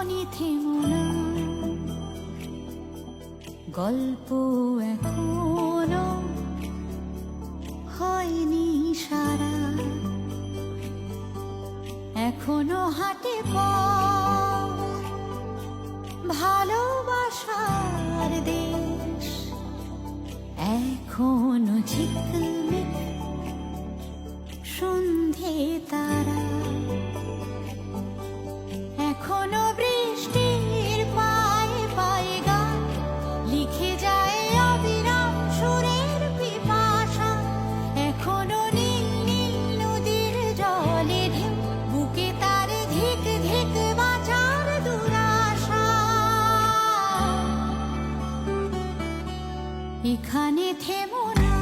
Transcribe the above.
এখনই থেমো না, গল্প এখনো হয়নি সারা, এখনো হাটে পথ ভালোবাসার দেশ, এখনো ঝিকমিক সন্ধে তারা, এখনো বৃষ্টির পায়ে পায়ে গান লিখে যায় অবিরাম সুরের পিপাসা, এখনো নীল নীল নদীর জলে ঢেউ, বুকে তার ধিক ধিক বাঁচার দুরাশা, এখানে থেমো না।